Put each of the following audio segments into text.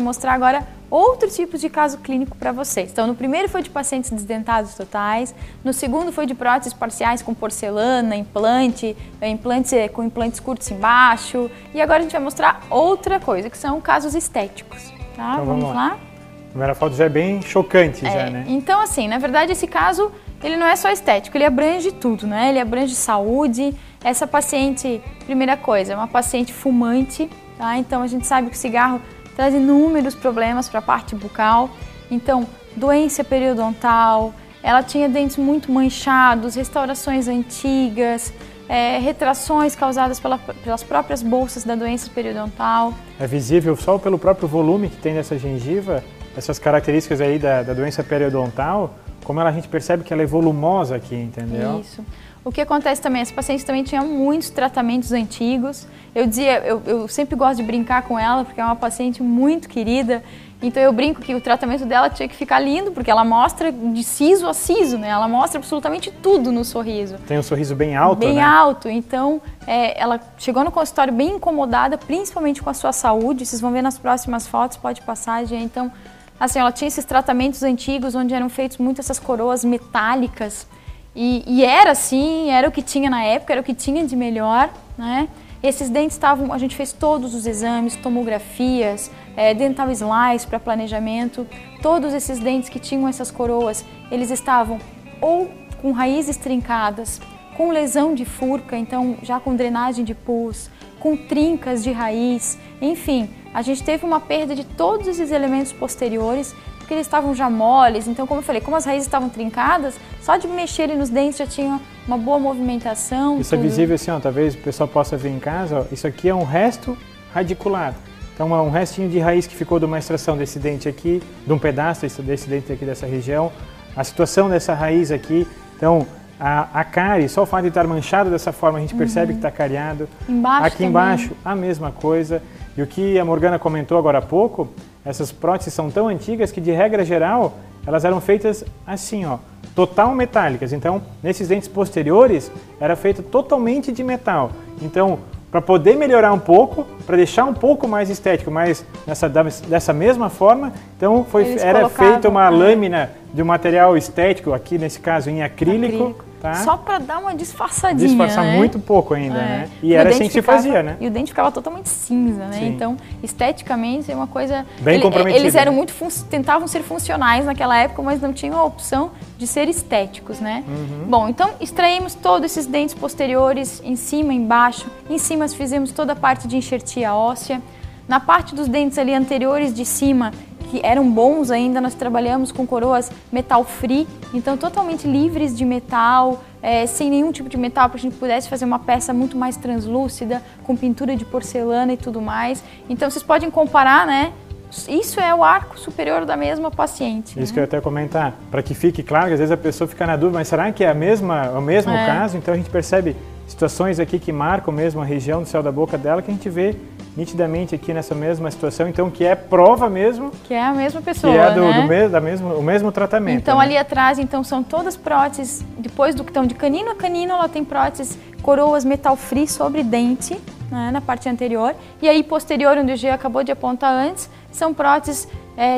mostrar agora outro tipo de caso clínico para vocês. Então, no primeiro foi de pacientes desdentados totais, no segundo foi de próteses parciais com porcelana, implantes com implantes curtos embaixo, e agora a gente vai mostrar outra coisa, que são casos estéticos. Tá? Então, vamos lá? A primeira foto já é bem chocante, já, né? Então, assim, na verdade, esse caso, ele não é só estético, ele abrange tudo, né? Ele abrange saúde. Essa paciente, primeira coisa, é uma paciente fumante, tá? Então, a gente sabe que o cigarro traz inúmeros problemas para a parte bucal. Então, doença periodontal, ela tinha dentes muito manchados, restaurações antigas, retrações causadas pelas próprias bolsas da doença periodontal. É visível só pelo próprio volume que tem nessa gengiva, essas características aí da doença periodontal, como a gente percebe que ela é volumosa aqui, entendeu? Isso. O que acontece também, essa paciente também tinha muitos tratamentos antigos. Eu sempre gosto de brincar com ela, porque é uma paciente muito querida. Então eu brinco que o tratamento dela tinha que ficar lindo, porque ela mostra de siso a siso, né? Ela mostra absolutamente tudo no sorriso. Tem um sorriso bem alto, né? Bem alto. Então, ela chegou no consultório bem incomodada, principalmente com a sua saúde. Vocês vão ver nas próximas fotos, pode passar, gente. Então, assim, ela tinha esses tratamentos antigos, onde eram feitos muito essas coroas metálicas. E era assim, era o que tinha na época, era o que tinha de melhor, né? Esses dentes estavam, a gente fez todos os exames, tomografias, dental slice para planejamento. Todos esses dentes que tinham essas coroas, eles estavam ou com raízes trincadas, com lesão de furca, então já com drenagem de pus, com trincas de raiz, enfim, a gente teve uma perda de todos esses elementos posteriores, porque eles estavam já moles. Então, como eu falei, como as raízes estavam trincadas, só de mexerem nos dentes já tinha uma boa movimentação. Isso tudo. É visível assim, ó, talvez o pessoal possa ver em casa, ó, isso aqui é um resto radicular. Então, um restinho de raiz que ficou de uma extração desse dente aqui, de um pedaço desse dente aqui dessa região. A situação dessa raiz aqui, então, a cárie, só o fato de estar manchado dessa forma, a gente percebe que está cariado. Embaixo aqui também. Embaixo, a mesma coisa. E o que a Morgana comentou agora há pouco, essas próteses são tão antigas que, de regra geral, elas eram feitas assim, ó, total metálicas. Então, nesses dentes posteriores, era feito totalmente de metal. Então, para poder melhorar um pouco, para deixar um pouco mais estético, mas dessa mesma forma, então era feita uma lâmina de um material estético, aqui nesse caso em acrílico. Tá? Só para dar uma disfarçadinha, disfarçar, né? muito pouco ainda, né? E era assim que se fazia, né? E o dente ficava totalmente cinza, né? Sim. Então, esteticamente, é uma coisa... Bem comprometida. Eles eram muito tentavam ser funcionais naquela época, mas não tinham a opção de ser estéticos, né? Bom, então, extraímos todos esses dentes posteriores, em cima, embaixo. Em cima, fizemos toda a parte de enxertia óssea. Na parte dos dentes ali anteriores de cima, que eram bons ainda, nós trabalhamos com coroas metal free, então totalmente livres de metal, sem nenhum tipo de metal, para que a gente pudesse fazer uma peça muito mais translúcida, com pintura de porcelana e tudo mais. Então vocês podem comparar, né? Isso é o arco superior da mesma paciente. Isso, né? Que eu ia até comentar, para que fique claro, que às vezes a pessoa fica na dúvida, mas será que é o mesmo caso? Então a gente percebe situações aqui que marcam mesmo a região do céu da boca dela, que a gente vê nitidamente aqui nessa mesma situação, então que é prova mesmo que é a mesma pessoa, que é né? o mesmo tratamento. Então, né? Ali atrás, então, são todas próteses, depois do que estão de canino a canino, ela tem próteses, coroas metal free sobre dente, né, na parte anterior, e aí posterior, onde o G acabou de apontar antes, são próteses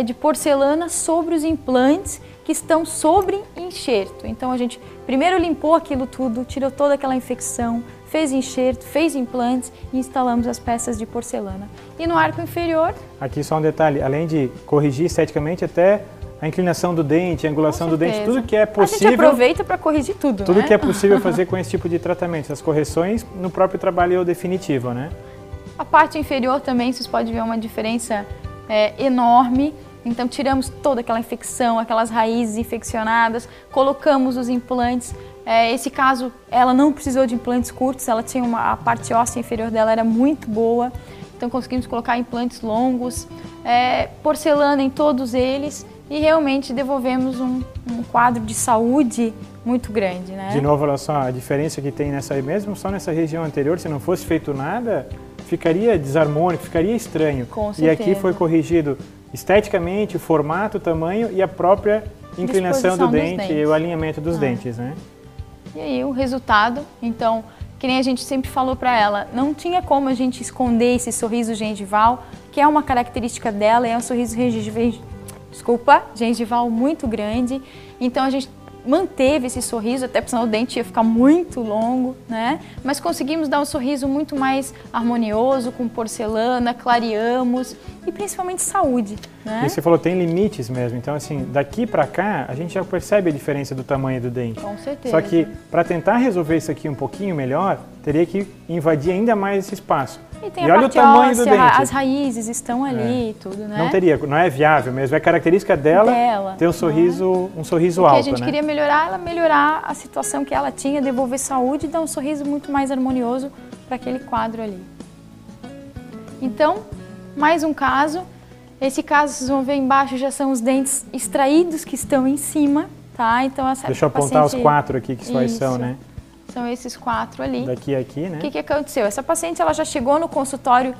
de porcelana sobre os implantes que estão sobre enxerto. Então a gente primeiro limpou aquilo tudo, tirou toda aquela infecção, fez enxerto, fez implantes e instalamos as peças de porcelana. E no arco inferior... Aqui só um detalhe, além de corrigir esteticamente, até a inclinação do dente, a angulação do dente, tudo que é possível... A gente aproveita para corrigir tudo, Tudo né? que é possível fazer com esse tipo de tratamento, as correções no próprio trabalho definitivo, né? A parte inferior também, vocês podem ver uma diferença enorme. Então tiramos toda aquela infecção, aquelas raízes infeccionadas, colocamos os implantes. Esse caso, ela não precisou de implantes curtos, ela tinha a parte óssea inferior dela era muito boa, então conseguimos colocar implantes longos, porcelana em todos eles e realmente devolvemos um quadro de saúde muito grande, né? De novo, olha só, a diferença que tem mesmo só nessa região anterior, se não fosse feito nada, ficaria desarmônico, ficaria estranho. Com certeza. E aqui foi corrigido esteticamente, o formato, o tamanho e a própria inclinação do dente e o alinhamento dos dentes, né? E aí o resultado, então, que nem a gente sempre falou para ela, não tinha como a gente esconder esse sorriso gengival, que é uma característica dela, é um sorriso gengival muito grande. Então a gente manteve esse sorriso, até porque senão o dente ia ficar muito longo, né? Mas conseguimos dar um sorriso muito mais harmonioso, com porcelana, clareamos e principalmente saúde, né? E você falou, tem limites mesmo, então assim, daqui para cá a gente já percebe a diferença do tamanho do dente. Com certeza. Só que para tentar resolver isso aqui um pouquinho melhor, teria que invadir ainda mais esse espaço. E tem e a olha parte o tamanho óssea, do dente. as raízes estão ali e tudo, né? Não teria, não é viável mesmo, é característica dela ter um sorriso, um sorriso alto, né? O que a gente queria melhorar, ela melhorar a situação que ela tinha, devolver saúde e dar um sorriso muito mais harmonioso para aquele quadro ali. Então, mais um caso. Esse caso, vocês vão ver embaixo, já são os dentes extraídos que estão em cima, tá? Então, essa Deixa eu apontar os 4 aqui, que quais são, né? São esses 4 ali. Daqui a aqui, né? O que aconteceu? Essa paciente, ela já chegou no consultório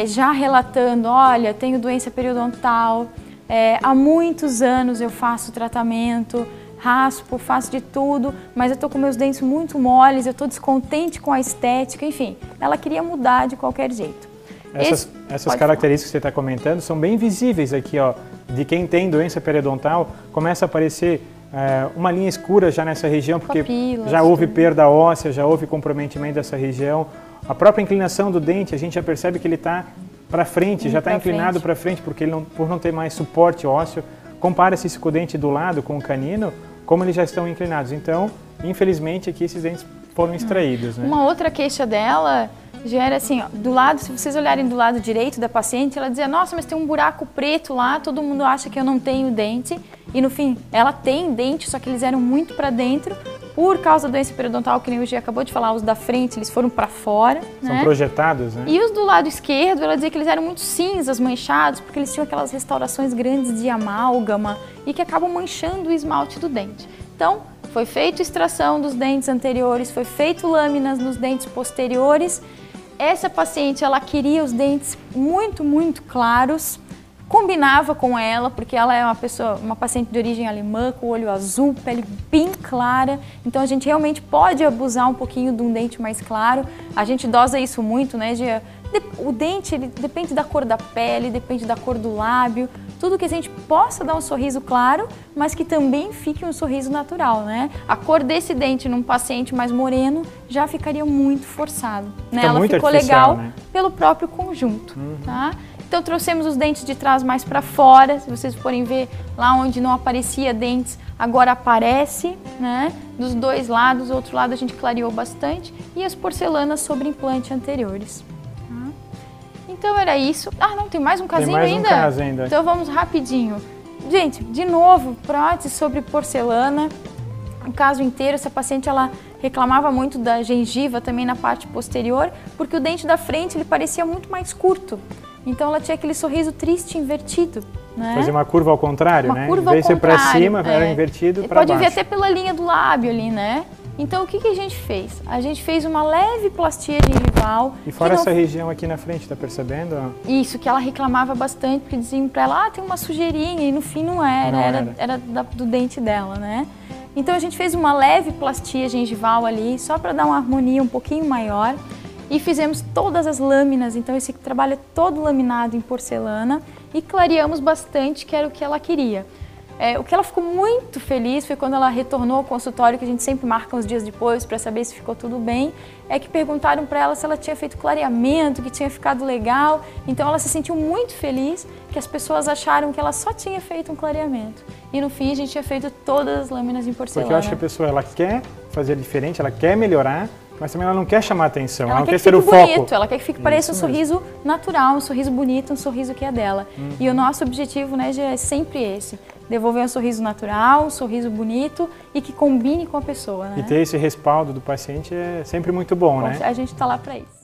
já relatando, olha, tenho doença periodontal, há muitos anos eu faço tratamento, raspo, faço de tudo, mas eu tô com meus dentes muito moles, eu tô descontente com a estética, enfim. Ela queria mudar de qualquer jeito. Essas características que você está comentando são bem visíveis aqui, ó, de quem tem doença periodontal. Começa a aparecer uma linha escura já nessa região, porque papilas, já houve perda óssea, já houve comprometimento dessa região. A própria inclinação do dente, a gente já percebe que ele está para frente, já está inclinado para frente, porque ele por não ter mais suporte ósseo. Compara-se isso com o dente do lado, com o canino, como eles já estão inclinados. Então, infelizmente, aqui esses dentes foram extraídos, né? Uma outra queixa dela já era assim, ó, do lado, se vocês olharem do lado direito da paciente, ela dizia, nossa, mas tem um buraco preto lá, todo mundo acha que eu não tenho dente. E no fim, ela tem dente, só que eles eram muito para dentro, por causa da doença periodontal, que nem o Gia acabou de falar, os da frente, eles foram para fora. São projetados, né? E os do lado esquerdo, ela dizia que eles eram muito cinzas, manchados, porque eles tinham aquelas restaurações grandes de amálgama e que acabam manchando o esmalte do dente. Então, foi feita extração dos dentes anteriores, foi feito lâminas nos dentes posteriores. Essa paciente, ela queria os dentes muito, muito claros, combinava com ela, porque ela é uma paciente de origem alemã, com olho azul, pele bem clara, então a gente realmente pode abusar um pouquinho de um dente mais claro. A gente dosa isso muito, né, Gia? O dente, ele depende da cor da pele, depende da cor do lábio, tudo que a gente possa dar um sorriso claro, mas que também fique um sorriso natural, né? A cor desse dente num paciente mais moreno já ficaria muito forçado, né? Ela ficou legal, né? Pelo próprio conjunto, tá? Então trouxemos os dentes de trás mais para fora, se vocês forem ver lá onde não aparecia dentes, agora aparece, né? Dos dois lados, o outro lado a gente clareou bastante e as porcelanas sobre implante anteriores. Então era isso. Ah, não, tem mais um casinho ainda? Tem mais um caso ainda. Então vamos rapidinho. Gente, de novo, prótese sobre porcelana. O caso inteiro, essa paciente, ela reclamava muito da gengiva também na parte posterior, porque o dente da frente, ele parecia muito mais curto. Então ela tinha aquele sorriso triste, invertido, né? Fazia uma curva ao contrário, né? Curva ao contrário. Em vez de ser para cima, era invertido para baixo. Pode ver até pela linha do lábio ali, né? Então, o que a gente fez? A gente fez uma leve plastia gengival. E fora essa região aqui na frente, tá percebendo? Isso, que ela reclamava bastante, porque diziam pra ela, tem uma sujeirinha, e no fim não era, era do dente dela, né? Então, a gente fez uma leve plastia gengival ali, só para dar uma harmonia um pouquinho maior. E fizemos todas as lâminas, então esse trabalho é todo laminado em porcelana. E clareamos bastante, que era o que ela queria. O que ela ficou muito feliz foi quando ela retornou ao consultório, que a gente sempre marca uns dias depois para saber se ficou tudo bem, é que perguntaram para ela se ela tinha feito clareamento, que tinha ficado legal. Então ela se sentiu muito feliz, que as pessoas acharam que ela só tinha feito um clareamento. E no fim a gente tinha feito todas as lâminas em porcelana. Porque eu acho que a pessoa, ela quer fazer diferente, ela quer melhorar, mas também ela não quer chamar atenção, ela não quer ser o foco. Ela quer que fique pareça um sorriso natural, um sorriso bonito, um sorriso que é dela. E o nosso objetivo, né, é sempre esse. Devolver um sorriso natural, um sorriso bonito e que combine com a pessoa, né? E ter esse respaldo do paciente é sempre muito bom, né? A gente está lá para isso.